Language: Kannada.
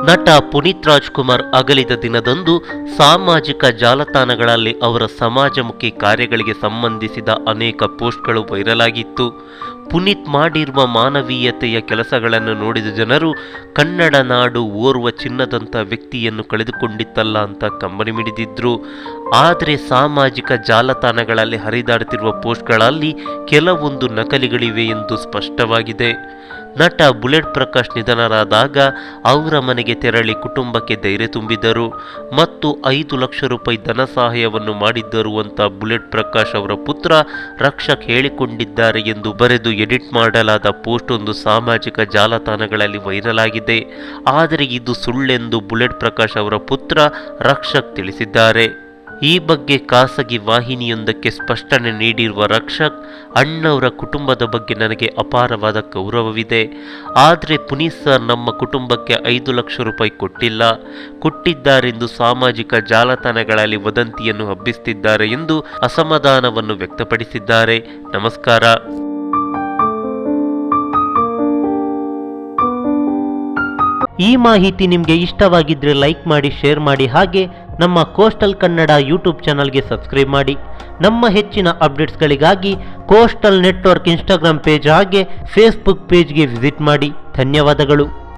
ನಟ ಪುನೀತ್ ರಾಜ್ಕುಮಾರ್ ಅಗಲಿದ ದಿನದಂದು ಸಾಮಾಜಿಕ ಜಾಲತಾಣಗಳಲ್ಲಿ ಅವರ ಸಮಾಜಮುಖಿ ಕಾರ್ಯಗಳಿಗೆ ಸಂಬಂಧಿಸಿದ ಅನೇಕ ಪೋಸ್ಟ್ಗಳು ವೈರಲ್ ಆಗಿತ್ತು. ಪುನೀತ್ ಮಾಡಿರುವ ಮಾನವೀಯತೆಯ ಕೆಲಸಗಳನ್ನು ನೋಡಿದ ಜನರು ಕನ್ನಡ ನಾಡು ಓರ್ವ ಚಿನ್ನದಂಥ ವ್ಯಕ್ತಿಯನ್ನು ಕಳೆದುಕೊಂಡಿತ್ತಲ್ಲ ಅಂತ ಕಂಬನಿ ಮಿಡಿದಿದ್ರು. ಆದರೆ ಸಾಮಾಜಿಕ ಜಾಲತಾಣಗಳಲ್ಲಿ ಹರಿದಾಡುತ್ತಿರುವ ಪೋಸ್ಟ್ಗಳಲ್ಲಿ ಕೆಲವೊಂದು ನಕಲಿಗಳಿವೆ ಎಂದು ಸ್ಪಷ್ಟವಾಗಿದೆ. ನಟ ಬುಲೆಟ್ ಪ್ರಕಾಶ್ ನಿಧನರಾದಾಗ ಅವರ ಮನೆಗೆ ತೆರಳಿ ಕುಟುಂಬಕ್ಕೆ ಧೈರ್ಯ ತುಂಬಿದರು ಮತ್ತು 5 ಲಕ್ಷ ರೂಪಾಯಿ ಧನ ಸಹಾಯವನ್ನು ಮಾಡಿದ್ದರು ಅಂತ ಬುಲೆಟ್ ಪ್ರಕಾಶ್ ಅವರ ಪುತ್ರ ರಕ್ಷಕ್ ಹೇಳಿಕೊಂಡಿದ್ದಾರೆ ಎಂದು ಬರೆದು ಎಡಿಟ್ ಮಾಡಲಾದ ಪೋಸ್ಟ್ ಒಂದು ಸಾಮಾಜಿಕ ಜಾಲತಾಣಗಳಲ್ಲಿ ವೈರಲ್ ಆಗಿದೆ. ಆದರೆ ಇದು ಸುಳ್ಳೆಂದು ಬುಲೆಟ್ ಪ್ರಕಾಶ್ ಅವರ ಪುತ್ರ ರಕ್ಷಕ್ ತಿಳಿಸಿದ್ದಾರೆ. ಈ ಬಗ್ಗೆ ಖಾಸಗಿ ವಾಹಿನಿಯೊಂದಕ್ಕೆ ಸ್ಪಷ್ಟನೆ ನೀಡಿರುವ ರಕ್ಷಕ್, ಅಣ್ಣವರ ಕುಟುಂಬದ ಬಗ್ಗೆ ನನಗೆ ಅಪಾರವಾದ ಗೌರವವಿದೆ. ಆದರೆ ಪುನೀತ್ ಸರ್ ನಮ್ಮ ಕುಟುಂಬಕ್ಕೆ 5 ಲಕ್ಷ ರೂಪಾಯಿ ಕೊಟ್ಟಿದ್ದಾರೆಂದು ಸಾಮಾಜಿಕ ಜಾಲತಾಣಗಳಲ್ಲಿ ವದಂತಿಯನ್ನು ಹಬ್ಬಿಸುತ್ತಿದ್ದಾರೆ ಎಂದು ಅಸಮಾಧಾನವನ್ನು ವ್ಯಕ್ತಪಡಿಸಿದ್ದಾರೆ. ನಮಸ್ಕಾರ. ಈ ಮಾಹಿತಿ ನಿಮಗೆ ಇಷ್ಟವಾಗಿದ್ದರೆ ಲೈಕ್ ಮಾಡಿ, ಶೇರ್ ಮಾಡಿ, ಹಾಗೆ ನಮ್ಮ ಕೋಸ್ಟಲ್ ಕನ್ನಡ ಯೂಟ್ಯೂಬ್ ಚಾನಲ್ಗೆ ಸಬ್ಸ್ಕ್ರೈಬ್ ಮಾಡಿ. ನಮ್ಮ ಹೆಚ್ಚಿನ ಅಪ್ಡೇಟ್ಸ್ಗಳಿಗಾಗಿ ಕೋಸ್ಟಲ್ ನೆಟ್ವರ್ಕ್ ಇನ್ಸ್ಟಾಗ್ರಾಮ್ ಪೇಜ್ ಹಾಗೆ ಫೇಸ್ಬುಕ್ ಪೇಜ್ಗೆ ವಿಸಿಟ್ ಮಾಡಿ. ಧನ್ಯವಾದಗಳು.